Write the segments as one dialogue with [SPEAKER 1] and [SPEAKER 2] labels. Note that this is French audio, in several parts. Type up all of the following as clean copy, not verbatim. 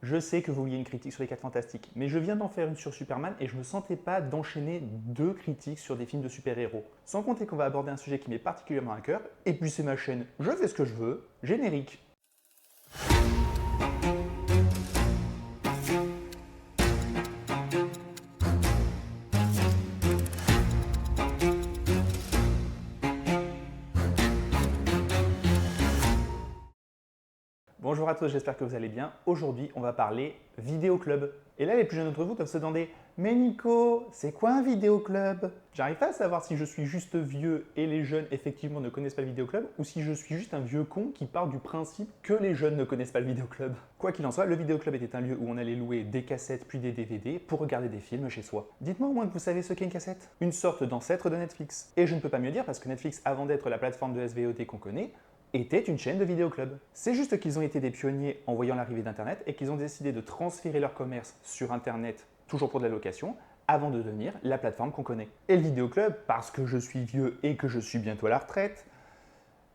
[SPEAKER 1] Je sais que vous vouliez une critique sur les 4 Fantastiques, mais je viens d'en faire une sur Superman et je ne me sentais pas d'enchaîner 2 critiques sur des films de super-héros. Sans compter qu'on va aborder un sujet qui m'est particulièrement à cœur, et puis c'est ma chaîne, je fais ce que je veux, générique. Bonjour à tous, j'espère que vous allez bien. Aujourd'hui, on va parler vidéo club. Et là, les plus jeunes d'entre vous doivent se demander « Mais Nico, c'est quoi un vidéo club ?» J'arrive pas à savoir si je suis juste vieux et les jeunes effectivement ne connaissent pas le vidéo club ou si je suis juste un vieux con qui part du principe que les jeunes ne connaissent pas le vidéo club. Quoi qu'il en soit, le vidéo club était un lieu où on allait louer des cassettes puis des DVD pour regarder des films chez soi. Dites-moi au moins que vous savez ce qu'est une cassette. Une sorte d'ancêtre de Netflix. Et je ne peux pas mieux dire parce que Netflix, avant d'être la plateforme de SVOD qu'on connaît, était une chaîne de vidéoclub. C'est juste qu'ils ont été des pionniers en voyant l'arrivée d'Internet et qu'ils ont décidé de transférer leur commerce sur Internet, toujours pour de la location, avant de devenir la plateforme qu'on connaît. Et le vidéoclub, parce que je suis vieux et que je suis bientôt à la retraite,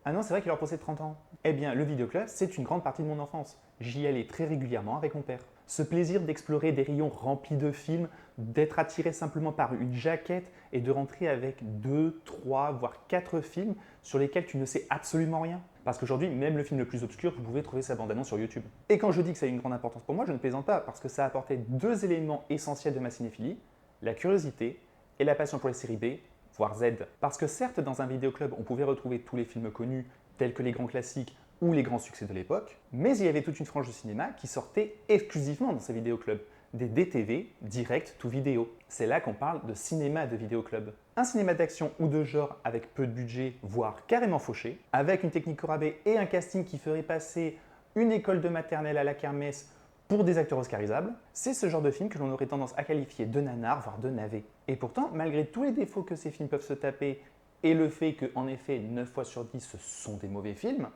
[SPEAKER 1] ah non, c'est vrai qu'il leur possède 30 ans. Eh bien, le vidéoclub, c'est une grande partie de mon enfance. J'y allais très régulièrement avec mon père. Ce plaisir d'explorer des rayons remplis de films, d'être attiré simplement par une jaquette et de rentrer avec 2, 3, voire 4 films sur lesquels tu ne sais absolument rien. Parce qu'aujourd'hui, même le film le plus obscur, vous pouvez trouver sa bande-annonce sur YouTube. Et quand je dis que ça a une grande importance pour moi, je ne plaisante pas, parce que ça a apporté 2 éléments essentiels de ma cinéphilie, la curiosité et la passion pour les séries B, voire Z. Parce que certes, dans un vidéoclub, on pouvait retrouver tous les films connus, tels que les grands classiques ou les grands succès de l'époque, mais il y avait toute une frange de cinéma qui sortait exclusivement dans ces vidéoclubs, des DTV, direct to vidéo. C'est là qu'on parle de cinéma de vidéoclub. Un cinéma d'action ou de genre avec peu de budget, voire carrément fauché, avec une technique au rabais et un casting qui ferait passer une école de maternelle à la kermesse pour des acteurs oscarisables, c'est ce genre de film que l'on aurait tendance à qualifier de nanar, voire de navet. Et pourtant, malgré tous les défauts que ces films peuvent se taper et le fait qu'en effet, 9 fois sur 10, ce sont des mauvais films,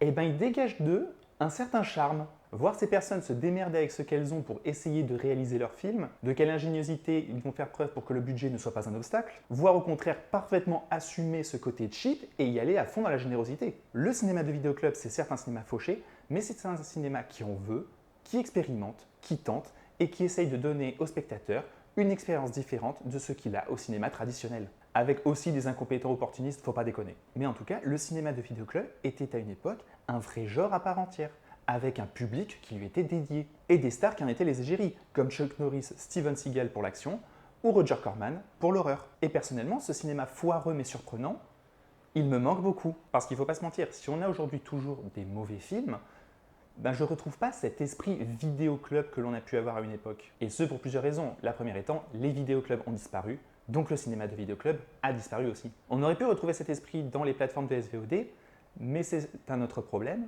[SPEAKER 1] eh ben, ils dégagent d'eux un certain charme. Voir ces personnes se démerder avec ce qu'elles ont pour essayer de réaliser leur film, de quelle ingéniosité ils vont faire preuve pour que le budget ne soit pas un obstacle, voire au contraire parfaitement assumer ce côté cheap et y aller à fond dans la générosité. Le cinéma de vidéoclub, c'est certes un cinéma fauché, mais c'est un cinéma qui en veut, qui expérimente, qui tente et qui essaye de donner au spectateur une expérience différente de ce qu'il a au cinéma traditionnel. Avec aussi des incompétents opportunistes, faut pas déconner. Mais en tout cas, le cinéma de vidéoclub était à une époque un vrai genre à part entière, avec un public qui lui était dédié, et des stars qui en étaient les égéries, comme Chuck Norris, Steven Seagal pour l'action, ou Roger Corman pour l'horreur. Et personnellement, ce cinéma foireux mais surprenant, il me manque beaucoup. Parce qu'il ne faut pas se mentir, si on a aujourd'hui toujours des mauvais films, ben je ne retrouve pas cet esprit vidéoclub que l'on a pu avoir à une époque. Et ce pour plusieurs raisons. La première étant, les vidéoclubs ont disparu, donc le cinéma de vidéoclub a disparu aussi. On aurait pu retrouver cet esprit dans les plateformes de SVOD, mais c'est un autre problème,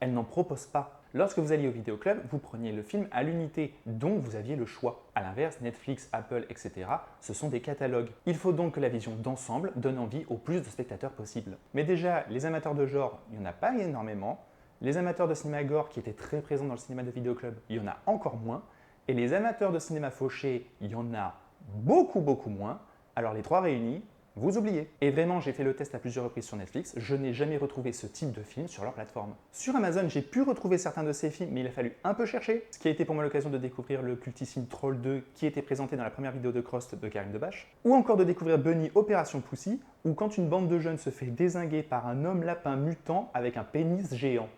[SPEAKER 1] elles n'en proposent pas. Lorsque vous alliez au vidéoclub, vous preniez le film à l'unité, donc vous aviez le choix. A l'inverse, Netflix, Apple, etc., ce sont des catalogues. Il faut donc que la vision d'ensemble donne envie au plus de spectateurs possible. Mais déjà, les amateurs de genre, il n'y en a pas énormément. Les amateurs de cinéma gore qui étaient très présents dans le cinéma de vidéoclub, il y en a encore moins. Et les amateurs de cinéma fauché, il y en a beaucoup, beaucoup moins. Alors les trois réunis, vous oubliez. Et vraiment, j'ai fait le test à plusieurs reprises sur Netflix, je n'ai jamais retrouvé ce type de film sur leur plateforme. Sur Amazon, j'ai pu retrouver certains de ces films, mais il a fallu un peu chercher. Ce qui a été pour moi l'occasion de découvrir le cultissime Troll 2 qui était présenté dans la première vidéo de Crost de Karim Debache, ou encore de découvrir Bunny Opération Pussy, où quand une bande de jeunes se fait dézinguer par un homme lapin mutant avec un pénis géant.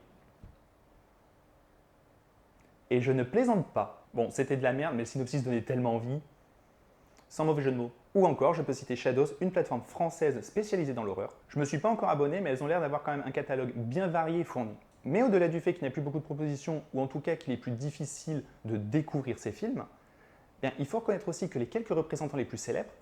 [SPEAKER 1] Et je ne plaisante pas. Bon, c'était de la merde, mais le synopsis donnait tellement envie. Sans mauvais jeu de mots. Ou encore, je peux citer Shadows, une plateforme française spécialisée dans l'horreur. Je ne me suis pas encore abonné, mais elles ont l'air d'avoir quand même un catalogue bien varié et fourni. Mais au-delà du fait qu'il n'y a plus beaucoup de propositions, ou en tout cas qu'il est plus difficile de découvrir ces films, bien, il faut reconnaître aussi que les quelques représentants les plus célèbres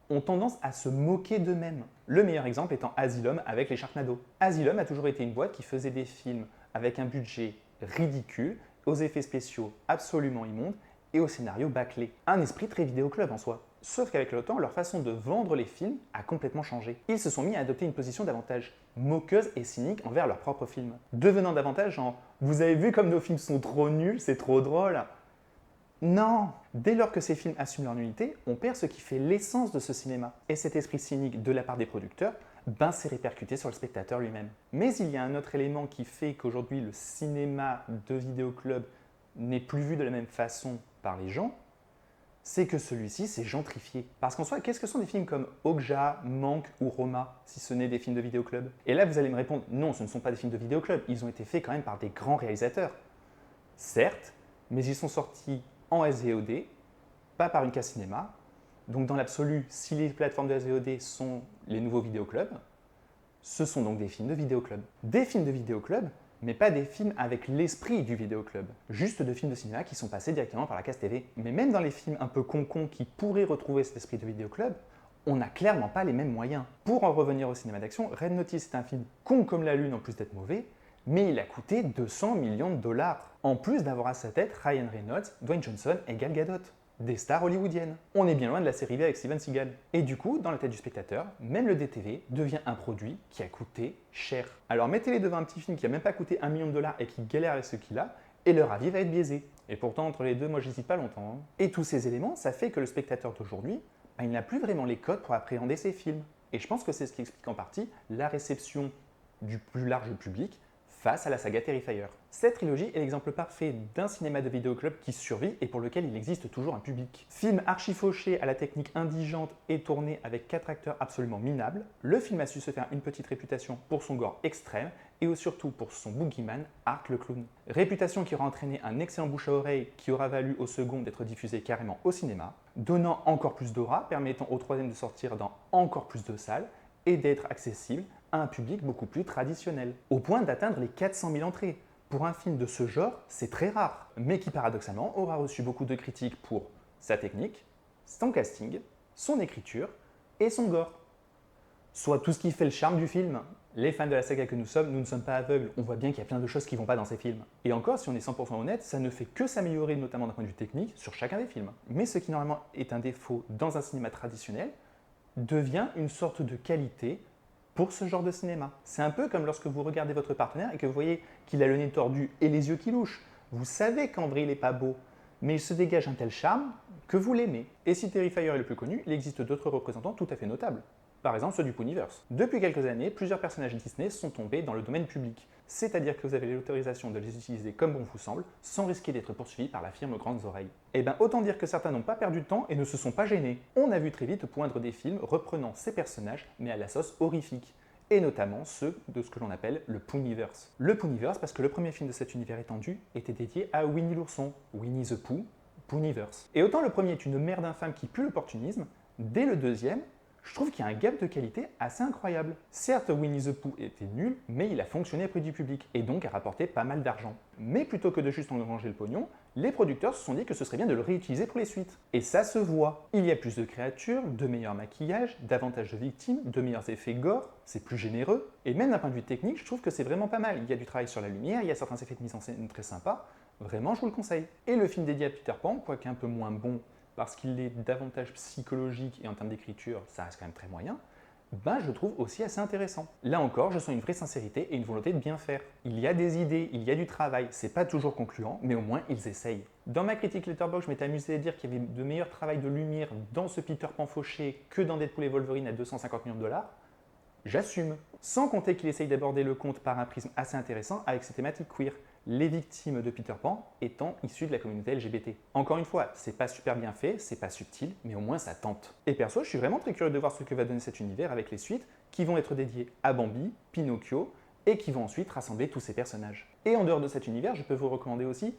[SPEAKER 1] ont tendance à se moquer d'eux-mêmes. Le meilleur exemple étant Asylum avec les Sharknado. Asylum a toujours été une boîte qui faisait des films avec un budget ridicule, aux effets spéciaux absolument immondes et au scénario bâclé. Un esprit très vidéoclub en soi. Sauf qu'avec le temps, leur façon de vendre les films a complètement changé. Ils se sont mis à adopter une position davantage moqueuse et cynique envers leurs propres films, devenant davantage en « vous avez vu comme nos films sont trop nuls, c'est trop drôle ». Non! Dès lors que ces films assument leur nullité, on perd ce qui fait l'essence de ce cinéma. Et cet esprit cynique de la part des producteurs, ben c'est répercuté sur le spectateur lui-même. Mais il y a un autre élément qui fait qu'aujourd'hui le cinéma de vidéoclub n'est plus vu de la même façon par les gens, c'est que celui-ci s'est gentrifié. Parce qu'en soi, qu'est-ce que sont des films comme Okja, Manque ou Roma, si ce n'est des films de vidéoclub? Et là, vous allez me répondre, non, ce ne sont pas des films de vidéoclub, ils ont été faits quand même par des grands réalisateurs. Certes, mais ils sont sortis en SVOD, pas par une case cinéma. Donc dans l'absolu, si les plateformes de SVOD sont les nouveaux vidéoclubs, ce sont donc des films de vidéoclub. Des films de vidéoclub, mais pas des films avec l'esprit du vidéoclub. Juste de films de cinéma qui sont passés directement par la case TV. Mais même dans les films un peu con-con qui pourraient retrouver cet esprit de vidéoclub, on n'a clairement pas les mêmes moyens. Pour en revenir au cinéma d'action, Red Notice est un film con comme la lune en plus d'être mauvais, mais il a coûté 200 millions de dollars. En plus d'avoir à sa tête Ryan Reynolds, Dwayne Johnson et Gal Gadot. Des stars hollywoodiennes. On est bien loin de la série V avec Steven Seagal. Et du coup, dans la tête du spectateur, même le DTV devient un produit qui a coûté cher. Alors mettez-les devant un petit film qui n'a même pas coûté 1 million de dollars et qui galère avec ce qu'il a, et leur avis va être biaisé. Et pourtant, entre les deux, moi j'hésite pas longtemps. Et tous ces éléments, ça fait que le spectateur d'aujourd'hui, il n'a plus vraiment les codes pour appréhender ces films. Et je pense que c'est ce qui explique en partie la réception du plus large public face à la saga Terrifier. Cette trilogie est l'exemple parfait d'un cinéma de vidéoclub qui survit et pour lequel il existe toujours un public. Film archi-fauché à la technique indigente et tourné avec 4 acteurs absolument minables, le film a su se faire une petite réputation pour son gore extrême et surtout pour son boogeyman, Art le clown. Réputation qui aura entraîné un excellent bouche à oreille qui aura valu au second d'être diffusé carrément au cinéma, donnant encore plus d'aura, permettant au troisième de sortir dans encore plus de salles et d'être accessible à un public beaucoup plus traditionnel, au point d'atteindre les 400 000 entrées. Pour un film de ce genre, c'est très rare, mais qui paradoxalement aura reçu beaucoup de critiques pour sa technique, son casting, son écriture et son gore. Soit tout ce qui fait le charme du film. Les fans de la saga que nous sommes, nous ne sommes pas aveugles, on voit bien qu'il y a plein de choses qui vont pas dans ces films. Et encore, si on est 100% honnête, ça ne fait que s'améliorer, notamment d'un point de vue technique, sur chacun des films. Mais ce qui normalement est un défaut dans un cinéma traditionnel, devient une sorte de qualité pour ce genre de cinéma. C'est un peu comme lorsque vous regardez votre partenaire et que vous voyez qu'il a le nez tordu et les yeux qui louchent. Vous savez qu'en vrai il n'est pas beau, mais il se dégage un tel charme que vous l'aimez. Et si Terrifier est le plus connu, il existe d'autres représentants tout à fait notables. Par exemple ceux du Ponyverse. Depuis quelques années, plusieurs personnages Disney sont tombés dans le domaine public. C'est-à-dire que vous avez l'autorisation de les utiliser comme bon vous semble, sans risquer d'être poursuivi par la firme Grandes Oreilles. Eh bien, autant dire que certains n'ont pas perdu de temps et ne se sont pas gênés. On a vu très vite poindre des films reprenant ces personnages, mais à la sauce horrifique. Et notamment ceux de ce que l'on appelle le Ponyverse. Le Ponyverse parce que le premier film de cet univers étendu était dédié à Winnie l'ourson, Winnie the Pooh, Ponyverse. Et autant le premier est une merde infâme qui pue l'opportunisme, dès le deuxième, je trouve qu'il y a un gap de qualité assez incroyable. Certes, Winnie the Pooh était nul, mais il a fonctionné auprès du public et donc a rapporté pas mal d'argent. Mais plutôt que de juste engranger le pognon, les producteurs se sont dit que ce serait bien de le réutiliser pour les suites. Et ça se voit. Il y a plus de créatures, de meilleurs maquillages, davantage de victimes, de meilleurs effets gore, c'est plus généreux. Et même d'un point de vue technique, je trouve que c'est vraiment pas mal. Il y a du travail sur la lumière, il y a certains effets de mise en scène très sympas. Vraiment, je vous le conseille. Et le film dédié à Peter Pan, quoique un peu moins bon, parce qu'il est davantage psychologique et en termes d'écriture, ça reste quand même très moyen, je le trouve aussi assez intéressant. Là encore, je sens une vraie sincérité et une volonté de bien faire. Il y a des idées, il y a du travail, c'est pas toujours concluant, mais au moins ils essayent. Dans ma critique Letterboxd, je m'étais amusé à dire qu'il y avait de meilleurs travail de lumière dans ce Peter Pan fauché que dans Deadpool et Wolverine à 250 millions de dollars. J'assume. Sans compter qu'il essaye d'aborder le conte par un prisme assez intéressant avec ses thématiques queer, les victimes de Peter Pan étant issues de la communauté LGBT. Encore une fois, c'est pas super bien fait, c'est pas subtil, mais au moins ça tente. Et perso, je suis vraiment très curieux de voir ce que va donner cet univers avec les suites qui vont être dédiées à Bambi, Pinocchio et qui vont ensuite rassembler tous ces personnages. Et en dehors de cet univers, je peux vous recommander aussi,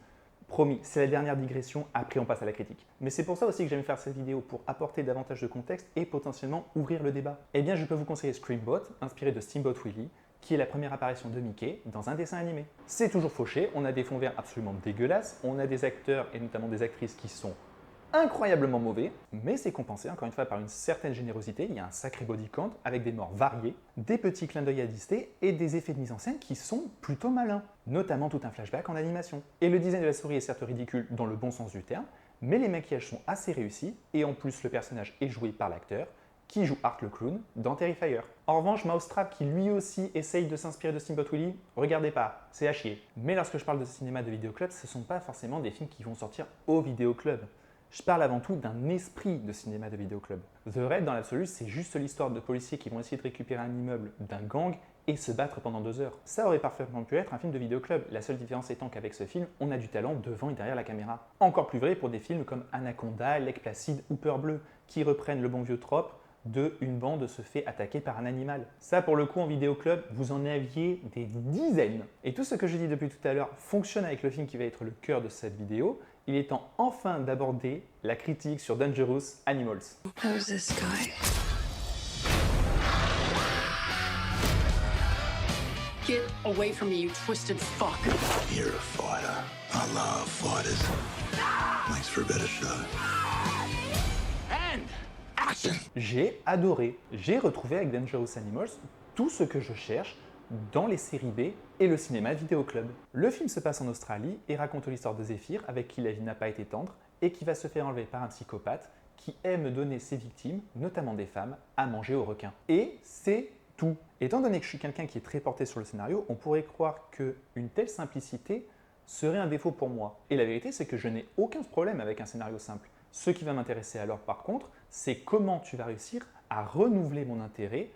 [SPEAKER 1] promis, c'est la dernière digression, après on passe à la critique. Mais c'est pour ça aussi que j'aime faire cette vidéo, pour apporter davantage de contexte et potentiellement ouvrir le débat. Eh bien, je peux vous conseiller Screambot, inspiré de Steamboat Willie, qui est la première apparition de Mickey dans un dessin animé. C'est toujours fauché, on a des fonds verts absolument dégueulasses, on a des acteurs et notamment des actrices qui sont incroyablement mauvais, mais c'est compensé encore une fois par une certaine générosité, il y a un sacré body count avec des morts variés, des petits clins d'œil à Disney et des effets de mise en scène qui sont plutôt malins, notamment tout un flashback en animation. Et le design de la souris est certes ridicule dans le bon sens du terme, mais les maquillages sont assez réussis et en plus le personnage est joué par l'acteur, qui joue Art le clown dans Terrifier. En revanche, Mousetrap, qui lui aussi essaye de s'inspirer de Steamboat Willie, regardez pas, c'est à chier. Mais lorsque je parle de cinéma de vidéoclub, ce ne sont pas forcément des films qui vont sortir au vidéoclub. Je parle avant tout d'un esprit de cinéma de vidéoclub. The Raid, dans l'absolu, c'est juste l'histoire de policiers qui vont essayer de récupérer un immeuble d'un gang et se battre pendant 2 heures. Ça aurait parfaitement pu être un film de vidéoclub, la seule différence étant qu'avec ce film, on a du talent devant et derrière la caméra. Encore plus vrai pour des films comme Anaconda, Lake Placid ou Peur Bleue, qui reprennent le bon vieux trope de une bande se fait attaquer par un animal. Ça, pour le coup, en vidéoclub, vous en aviez des dizaines. Et tout ce que je dis depuis tout à l'heure fonctionne avec le film qui va être le cœur de cette vidéo. Il est temps enfin d'aborder la critique sur Dangerous Animals.
[SPEAKER 2] Who's this guy?
[SPEAKER 3] Get away from me, you twisted fuck.
[SPEAKER 4] You're a fighter. I love fighters. Makes for a better show.
[SPEAKER 3] And action!
[SPEAKER 1] J'ai adoré. J'ai retrouvé avec Dangerous Animals tout ce que je cherche dans les séries B et le cinéma vidéoclub. Le film se passe en Australie et raconte l'histoire de Zephyr, avec qui la vie n'a pas été tendre et qui va se faire enlever par un psychopathe qui aime donner ses victimes, notamment des femmes, à manger aux requins. Et c'est tout. Étant donné que je suis quelqu'un qui est très porté sur le scénario, on pourrait croire qu'une telle simplicité serait un défaut pour moi. Et la vérité, c'est que je n'ai aucun problème avec un scénario simple. Ce qui va m'intéresser alors, par contre, c'est comment tu vas réussir à renouveler mon intérêt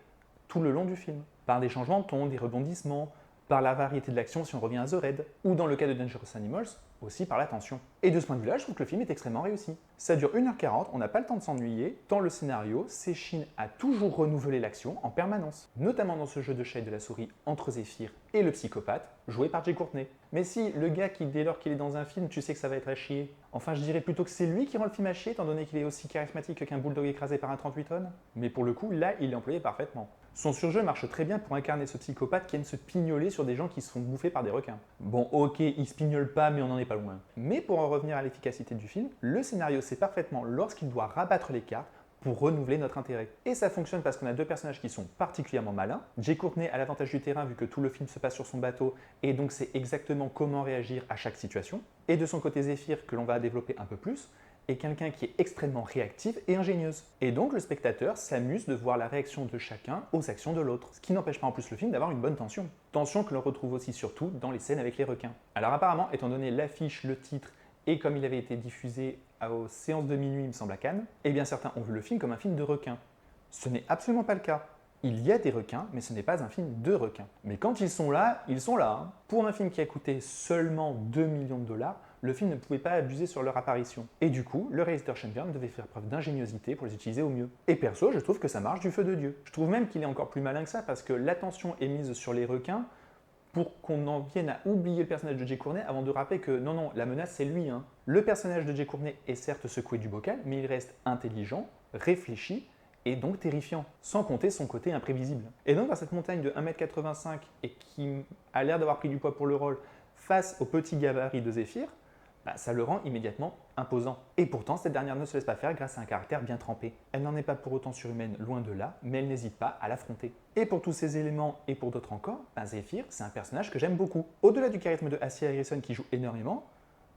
[SPEAKER 1] tout le long du film. Par des changements de ton, des rebondissements, par la variété de l'action si on revient à The Raid, ou dans le cas de Dangerous Animals, aussi par la tension. Et de ce point de vue-là, je trouve que le film est extrêmement réussi. Ça dure 1h40, on n'a pas le temps de s'ennuyer, tant le scénario s'échine à toujours renouveler l'action en permanence. Notamment dans ce jeu de chat et de la souris entre Zephyr et le psychopathe, joué par Jay Courtney. Mais si, le gars qui, dès lors qu'il est dans un film, tu sais que ça va être à chier. Enfin, je dirais plutôt que c'est lui qui rend le film à chier, étant donné qu'il est aussi charismatique qu'un bulldog écrasé par un 38 tonnes. Mais pour le coup, là, il est employé parfaitement. Son surjeu marche très bien pour incarner ce psychopathe qui aime se pignoler sur des gens qui se font bouffer par des requins. Bon, ok, il se pignole pas, mais on n'en est pas loin. Mais pour en revenir à l'efficacité du film, le scénario sait parfaitement lorsqu'il doit rabattre les cartes pour renouveler notre intérêt. Et ça fonctionne parce qu'on a deux personnages qui sont particulièrement malins. Jay Courtney a l'avantage du terrain vu que tout le film se passe sur son bateau et donc c'est exactement comment réagir à chaque situation. Et de son côté Zephyr, que l'on va développer un peu plus, est quelqu'un qui est extrêmement réactive et ingénieuse. Et donc le spectateur s'amuse de voir la réaction de chacun aux actions de l'autre, ce qui n'empêche pas en plus le film d'avoir une bonne tension. Tension que l'on retrouve aussi surtout dans les scènes avec les requins. Alors apparemment, étant donné l'affiche, le titre, et comme il avait été diffusé aux séances de minuit, il me semble, à Cannes, eh bien certains ont vu le film comme un film de requins. Ce n'est absolument pas le cas. Il y a des requins, mais ce n'est pas un film de requins. Mais quand ils sont là, ils sont là. Hein. Pour un film qui a coûté seulement 2 millions de dollars, le film ne pouvait pas abuser sur leur apparition. Et du coup, le réalisateur Sean Byrne devait faire preuve d'ingéniosité pour les utiliser au mieux. Et perso, je trouve que ça marche du feu de Dieu. Je trouve même qu'il est encore plus malin que ça, parce que l'attention est mise sur les requins pour qu'on en vienne à oublier le personnage de Jay Courtney avant de rappeler que non, la menace c'est lui. Hein. Le personnage de Jay Courtney est certes secoué du bocal, mais il reste intelligent, réfléchi, et donc terrifiant, sans compter son côté imprévisible. Et donc dans cette montagne de 1m85 et qui a l'air d'avoir pris du poids pour le rôle face au petit gabarit de Zephyr, ça le rend immédiatement imposant. Et pourtant, cette dernière ne se laisse pas faire grâce à un caractère bien trempé. Elle n'en est pas pour autant surhumaine, loin de là, mais elle n'hésite pas à l'affronter. Et pour tous ces éléments, et pour d'autres encore, Zephyr, c'est un personnage que j'aime beaucoup. Au-delà du charisme de Assia Harrison qui joue énormément,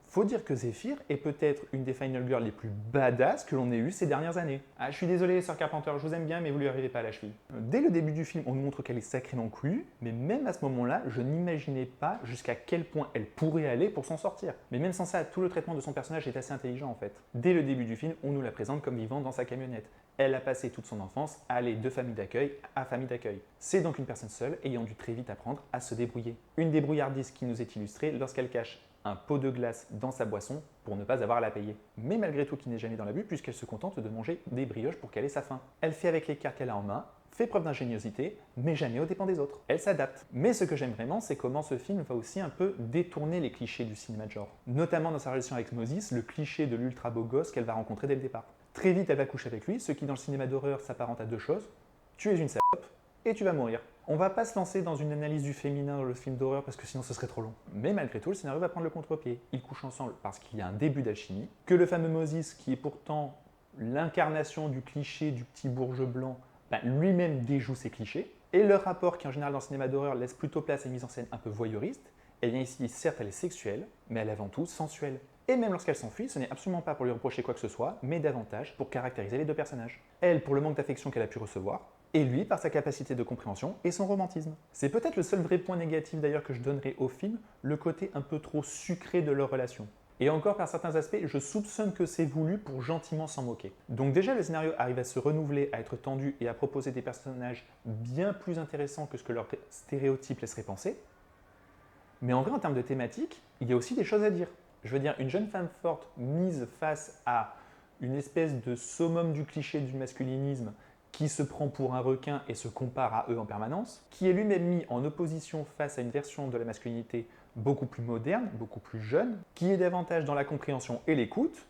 [SPEAKER 1] faut dire que Zephyr est peut-être une des Final Girls les plus badass que l'on ait eues ces dernières années. Je suis désolé, Sœur Carpenter, je vous aime bien, mais vous lui arrivez pas à la cheville. Dès le début du film, on nous montre qu'elle est sacrément cool, mais même à ce moment-là, je n'imaginais pas jusqu'à quel point elle pourrait aller pour s'en sortir. Mais même sans ça, tout le traitement de son personnage est assez intelligent en fait. Dès le début du film, on nous la présente comme vivant dans sa camionnette. Elle a passé toute son enfance à aller de famille d'accueil à famille d'accueil. C'est donc une personne seule ayant dû très vite apprendre à se débrouiller. Une débrouillardise qui nous est illustrée lorsqu'elle cache un pot de glace dans sa boisson pour ne pas avoir à la payer. Mais malgré tout qui n'est jamais dans l'abus puisqu'elle se contente de manger des brioches pour caler sa faim. Elle fait avec les cartes qu'elle a en main, fait preuve d'ingéniosité, mais jamais aux dépens des autres. Elle s'adapte. Mais ce que j'aime vraiment, c'est comment ce film va aussi un peu détourner les clichés du cinéma de genre. Notamment dans sa relation avec Moses, le cliché de l'ultra beau gosse qu'elle va rencontrer dès le départ. Très vite, elle va coucher avec lui, ce qui dans le cinéma d'horreur s'apparente à deux choses. Tu es une salope et tu vas mourir. On va pas se lancer dans une analyse du féminin dans le film d'horreur parce que sinon ce serait trop long. Mais malgré tout, le scénario va prendre le contre-pied. Ils couchent ensemble parce qu'il y a un début d'alchimie, que le fameux Moses, qui est pourtant l'incarnation du cliché du petit bourgeois blanc, lui-même déjoue ses clichés. Et leur rapport, qui en général dans le cinéma d'horreur laisse plutôt place à une mise en scène un peu voyeuriste, eh bien ici, certes, elle est sexuelle, mais elle est avant tout sensuelle. Et même lorsqu'elle s'enfuit, ce n'est absolument pas pour lui reprocher quoi que ce soit, mais davantage pour caractériser les deux personnages. Elle, pour le manque d'affection qu'elle a pu recevoir, et lui par sa capacité de compréhension et son romantisme. C'est peut-être le seul vrai point négatif d'ailleurs que je donnerais au film, le côté un peu trop sucré de leur relation. Et encore, par certains aspects, je soupçonne que c'est voulu pour gentiment s'en moquer. Donc déjà, le scénario arrive à se renouveler, à être tendu et à proposer des personnages bien plus intéressants que ce que leurs stéréotypes laisseraient penser. Mais en vrai, en termes de thématique, il y a aussi des choses à dire. Je veux dire, une jeune femme forte mise face à une espèce de summum du cliché du masculinisme qui se prend pour un requin et se compare à eux en permanence, qui est lui-même mis en opposition face à une version de la masculinité beaucoup plus moderne, beaucoup plus jeune, qui est davantage dans la compréhension et l'écoute,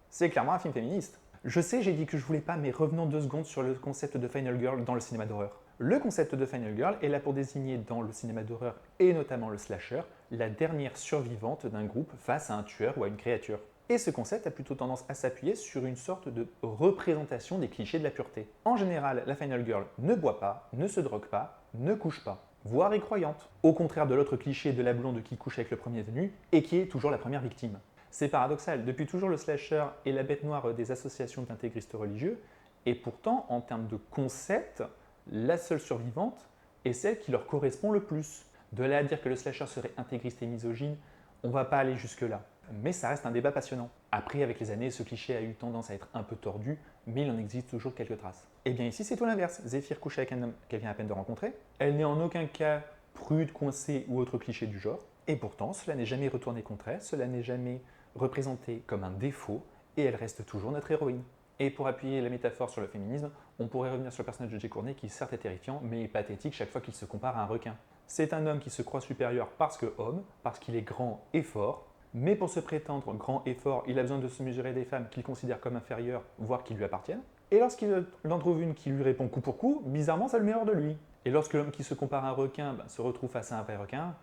[SPEAKER 1] c'est clairement un film féministe. Je sais, j'ai dit que je voulais pas, mais revenons 2 secondes sur le concept de Final Girl dans le cinéma d'horreur. Le concept de Final Girl est là pour désigner dans le cinéma d'horreur, et notamment le slasher, la dernière survivante d'un groupe face à un tueur ou à une créature. Et ce concept a plutôt tendance à s'appuyer sur une sorte de représentation des clichés de la pureté. En général, la Final Girl ne boit pas, ne se drogue pas, ne couche pas, voire est croyante. Au contraire de l'autre cliché de la blonde qui couche avec le premier venu et qui est toujours la première victime. C'est paradoxal, depuis toujours le slasher est la bête noire des associations d'intégristes religieux, et pourtant, en termes de concept, la seule survivante est celle qui leur correspond le plus. De là à dire que le slasher serait intégriste et misogyne, on va pas aller jusque-là. Mais ça reste un débat passionnant. Après, avec les années, ce cliché a eu tendance à être un peu tordu, mais il en existe toujours quelques traces. Et bien ici, c'est tout l'inverse. Zéphyr couche avec un homme qu'elle vient à peine de rencontrer. Elle n'est en aucun cas prude, coincée ou autre cliché du genre. Et pourtant, cela n'est jamais retourné contre elle, cela n'est jamais représenté comme un défaut, et elle reste toujours notre héroïne. Et pour appuyer la métaphore sur le féminisme, on pourrait revenir sur le personnage de Jay Courtney qui certes est terrifiant, mais est pathétique chaque fois qu'il se compare à un requin. C'est un homme qui se croit supérieur parce que homme, parce qu'il est grand et fort, mais pour se prétendre grand et fort, il a besoin de se mesurer des femmes qu'il considère comme inférieures, voire qui lui appartiennent. Et lorsqu'il en trouve une qui lui répond coup pour coup, bizarrement ça le met hors de lui. Et lorsque l'homme qui se compare à un requin se retrouve face à un vrai requin,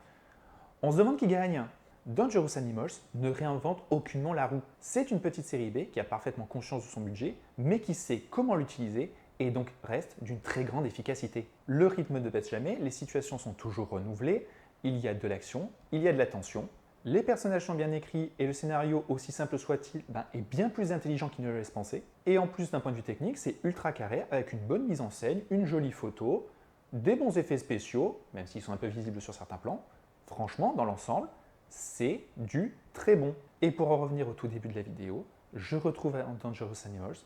[SPEAKER 1] on se demande qui gagne. Dangerous Animals ne réinvente aucunement la roue. C'est une petite série B qui a parfaitement conscience de son budget, mais qui sait comment l'utiliser et donc reste d'une très grande efficacité. Le rythme ne baisse jamais, les situations sont toujours renouvelées, il y a de l'action, il y a de la tension, les personnages sont bien écrits et le scénario, aussi simple soit-il, est bien plus intelligent qu'il ne le laisse penser. Et en plus d'un point de vue technique, c'est ultra carré avec une bonne mise en scène, une jolie photo, des bons effets spéciaux, même s'ils sont un peu visibles sur certains plans. Franchement, dans l'ensemble, c'est du très bon. Et pour en revenir au tout début de la vidéo, je retrouve en Dangerous Animals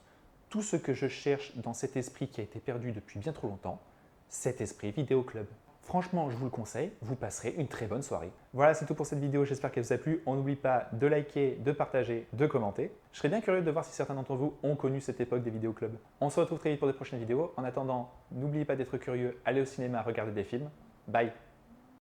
[SPEAKER 1] tout ce que je cherche dans cet esprit qui a été perdu depuis bien trop longtemps, cet esprit vidéo club. Franchement, je vous le conseille, vous passerez une très bonne soirée. Voilà, c'est tout pour cette vidéo, j'espère qu'elle vous a plu. On n'oublie pas de liker, de partager, de commenter. Je serais bien curieux de voir si certains d'entre vous ont connu cette époque des vidéoclubs. On se retrouve très vite pour de prochaines vidéos. En attendant, n'oubliez pas d'être curieux, allez au cinéma, regarder des films. Bye!